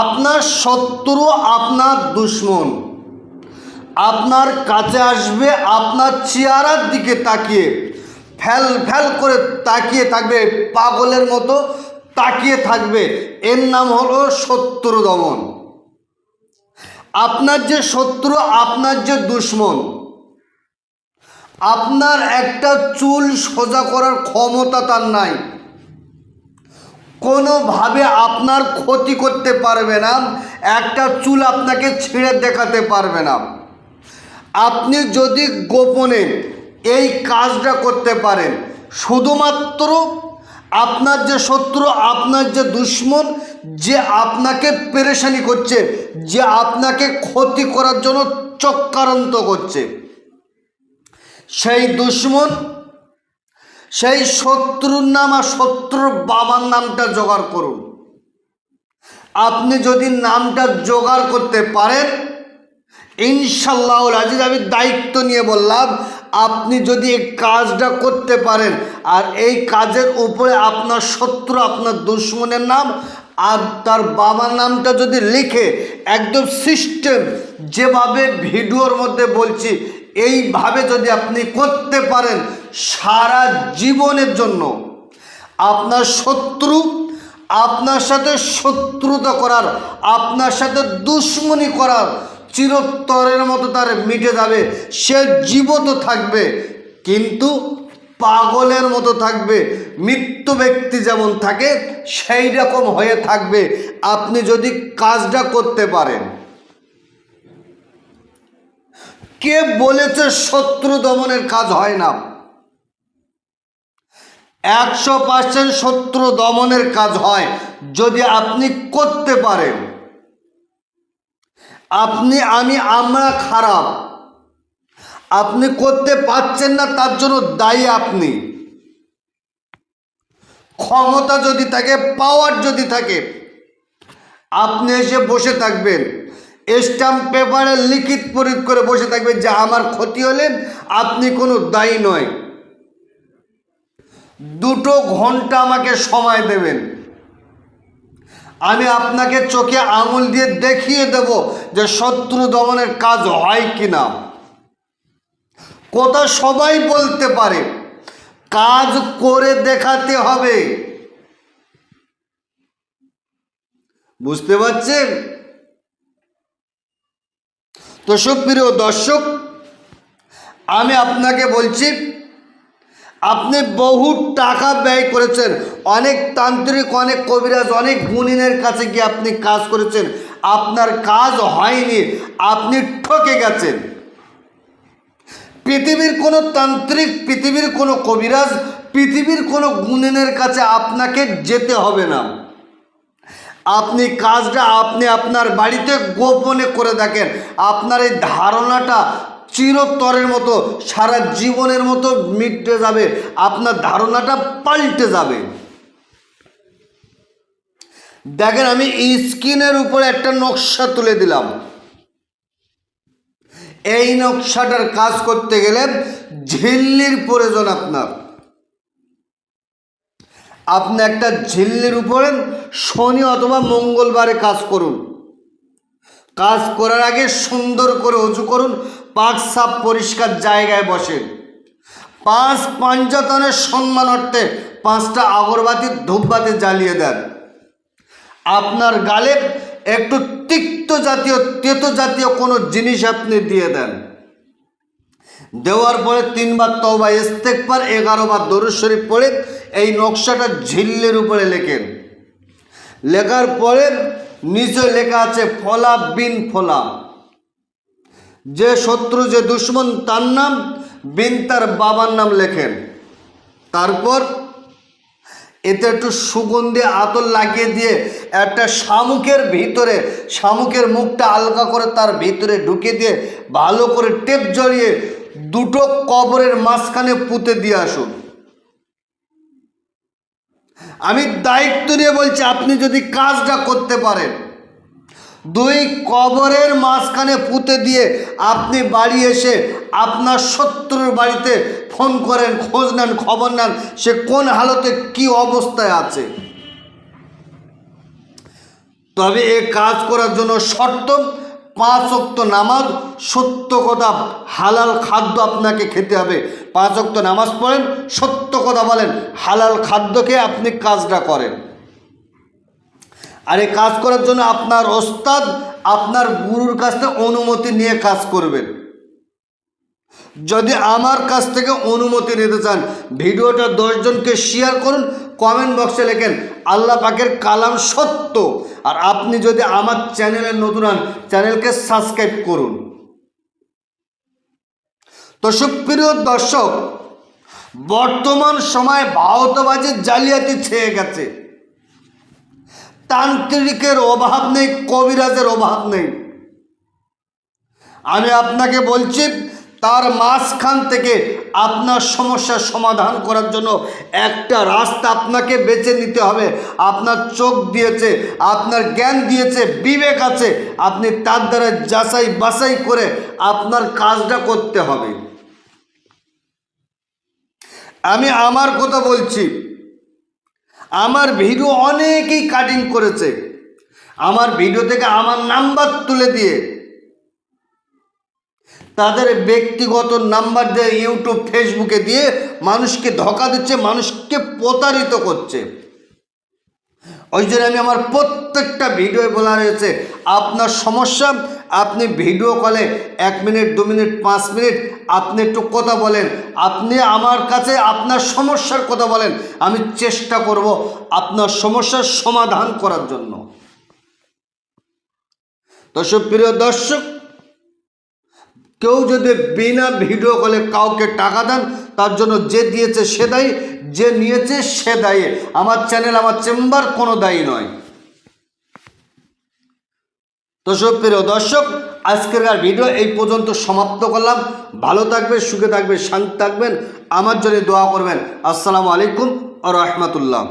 আপনার শত্রু আপনার দুশ্মন আপনার কাছে আসবে, আপনার চেহারার দিকে তাকিয়ে ফ্যাল ফ্যাল করে তাকিয়ে থাকবে, পাগলের মতো তাকিয়ে থাকবে। এর নাম হলো শত্রু দমন। আপনার যে শত্রু, আপনার যে দুশ্মন, আপনার একটা চুল সোজা করার ক্ষমতা তার নাই, কোনোভাবে আপনার ক্ষতি করতে পারবে না, একটা চুল আপনাকে ছিঁড়ে দেখাতে পারবে না। আপনি যদি গোপনে এই কাজটা করতে পারেন, শুধুমাত্র আপনার যে শত্রু, আপনার যে দুশ্মন, যে আপনাকে পেরেশানি করছে, যে আপনাকে ক্ষতি করার জন্য চক্রান্ত করছে, সেই দুশ্মন, সেই শত্রুর নাম আর শত্রুর বাবার নামটা জোগাড় করুন। আপনি যদি নামটা জোগাড় করতে পারেন, ইনশাআল্লাহ আজিজ, আমি দায়িত্ব নিয়ে বললাম, আপনি যদি এই কাজটা করতে পারেন আর এই কাজের উপরে আপনার শত্রু, আপনার দুশ্মনের নাম আর তার বাবার নামটা যদি লিখে একদম সিস্টেম, যেভাবে ভিডিওর মধ্যে বলছি এইভাবে যদি আপনি করতে পারেন, সারা জীবনের জন্য আপনার শত্রু আপনার সাথে শত্রুতা করার, আপনার সাথে দুশ্মনী করার চিরতরের মতো তার মিটে যাবে। সে জীবিত থাকবে কিন্তু পাগলের মতো থাকবে। মৃত্যু ব্যক্তি যেমন থাকে সেই রকম হয়ে থাকবে আপনি যদি কাজটা করতে পারেন। কে বলেছে শত্রু দমনের কাজ হয় না? 100% শত্রু দমনের কাজ হয় যদি আপনি করতে পারেন। আপনি, আমি, আমরা খারাপ, আপনি করতে পারছেন না, তার জন্য দায়ী আপনি। ক্ষমতা যদি থাকে, পাওয়ার যদি থাকে, আপনি এসে বসে থাকবেন, স্ট্যাম্প পেপারে লিখিত পরীত করে বসে থাকবেন যে আমার ক্ষতি হলে আপনি কোনো দায়ী নয়। 2 ঘন্টা আমাকে সময় দেবেন, আমি আপনাকে চোখে আঙুল দিয়ে দেখিয়ে দেব যে শত্রু দমনের কাজ হয় কিনা। কথা সবাই বলতে পারে, কাজ করে দেখাতে হবে। বুঝতে পারছেন তো? সুপ্রিয় দর্শক, আমি আপনাকে বলছি, আপনি বহু টাকা ব্যয় করেছেন, অনেক তান্ত্রিক, অনেক কবিরাজ, অনেক গুণিনের কাছে গিয়ে আপনি কাজ করেছেন, আপনার কাজ হয়নি, আপনি ঠকে গেছেন। পৃথিবীর কোনো তান্ত্রিক, পৃথিবীর কোনো কবিরাজ, পৃথিবীর কোনো গুণিনের কাছে আপনাকে যেতে হবে না। আপনি কাজটা আপনি আপনার বাড়িতে গোপনে করে দেখেন, আপনার এই ধারণাটা চিরতরের মতো, সারা জীবনের মতো মিটে যাবে, আপনার ধারণাটা পাল্টে যাবে। দেখেন, আমি স্ক্রিনের উপরে একটা নকশা তুলে দিলাম। এই নকশাটার কাজ করতে গেলে ঝিল্লির প্রয়োজন আপনার। আপনি একটা ঝিল্লির উপরে শনি অথবা মঙ্গলবারে কাজ করুন। কাজ করার আগে সুন্দর করে উঁচু করুন, পাক সাপ পরিষ্কার জায়গায় বসেন, 5 পাঞ্জাতনের সম্মানার্থে 5টা আগরবাতি, ধূপবাতি জ্বালিয়ে দেন। আপনার গালে একটু তিক্ত জাতীয়, তেতো জাতীয় কোনো জিনিস আপনি দিয়ে দেন। দেওয়ার পরে 3 বার তওবা ইস্তেগফার, 11 বার দরুদ শরীফ পড়ে এই নকশাটা ঝিল্লির উপরে লেখেন। লেখার পরে নিচে লেখা আছে ফলা বিন ফলা, যে শত্রু, যে দুশ্মন তার নাম, বিন তার বাবার নাম লেখেন। তারপর এতে একটু সুগন্ধি আতর লাগিয়ে দিয়ে একটা শামুকের ভিতরে, শামুকের মুখটা আলগা করে তার ভিতরে ঢুকে দিয়ে ভালো করে টেপ জড়িয়ে 2টো কবরের মাঝখানে পুঁতে দিয়ে আসুন। আমি দায়িত্ব নিয়ে বলছি, আপনি যদি কাজটা করতে পারেন, 2 কবরের মাঝখানে পুঁতে দিয়ে আপনি বাড়ি এসে আপনার শত্রুর বাড়িতে ফোন করেন, খোঁজ নেন, খবর নেন সে কোন হালতে, কি অবস্থায় আছে। তবে এই কাজ করার জন্য শর্ত 5 ওয়াক্ত নামাজ, সত্য কথা, হালাল খাদ্য আপনাকে খেতে হবে। 5 ওয়াক্ত নামাজ পড়েন, সত্য কথা বলেন, হালাল খাদ্য খেয়ে আপনি কাজটা করেন। আর এই কাজ করার জন্য আপনার ওস্তাদ, আপনার গুরুর কাছ থেকে অনুমতি নিয়ে কাজ করবেন। যদি আমার কাছ থেকে অনুমতি নিতে চান, ভিডিওটা 10 জনকে শেয়ার করুন, কমেন্ট বক্সে লেখেন আল্লাহ পাকের কালাম সত্য। আর আপনি যদি আমার চ্যানেলে নতুন হন, চ্যানেলকে সাবস্ক্রাইব করুন। তো সুপ্রিয় দর্শক, বর্তমান সময়ে ভাওতাবাজি, জালিয়াতি ছেয়ে গেছে। তান্ত্রিকের অভাব নেই, কবিরাজের অভাব নেই। আমি আপনাকে বলছি, তার মাঝখান থেকে আপনার সমস্যার সমাধান করার জন্য একটা রাস্তা আপনাকে বেছে নিতে হবে। আপনার চোখ দিয়েছে, আপনার জ্ঞান দিয়েছে, বিবেক আছে, আপনি তার দ্বারা যাচাই বাছাই করে আপনার কাজটা করতে হবে। আমি আমার কথা বলছি, আমার ভিডিও অনেকেই কাটিং করেছে, আমার ভিডিও থেকে আমার নাম্বার তুলে দিয়ে তাদের ব্যক্তিগত নাম্বার দিয়ে ইউটিউব, ফেসবুকে দিয়ে মানুষকে ধোঁকা দিচ্ছে, মানুষকে প্রতারিত করছে। ওই জন্য আমি আমার প্রত্যেকটা ভিডিওয় বলা রয়েছে, আপনার সমস্যা আপনি ভিডিও কলে 1 মিনিট, 2 মিনিট, 5 মিনিট আপনি একটু কথা বলেন, আপনি আমার কাছে আপনার সমস্যার কথা বলেন, আমি চেষ্টা করব আপনার সমস্যার সমাধান করার জন্য। তো সুপ্রিয় দর্শক, কেউ যদি বিনা ভিডিও কলে কাউকে টাকা দেন, তার জন্য যে দিয়েছে সে দায়ী, যে নিয়েছে সে দায়ী। আমার চ্যানেল, আমার চেম্বার কোনো দায়ী নয়। তো সুপ্রিয় দর্শক, আজকের ভিডিও এই পর্যন্ত সমাপ্ত করলাম। ভালো থাকবেন, সুখে থাকবেন, শান্তি থাকবেন, আমার জন্য দোয়া করবেন। আসসালামু আলাইকুম ওয়া রাহমাতুল্লাহ।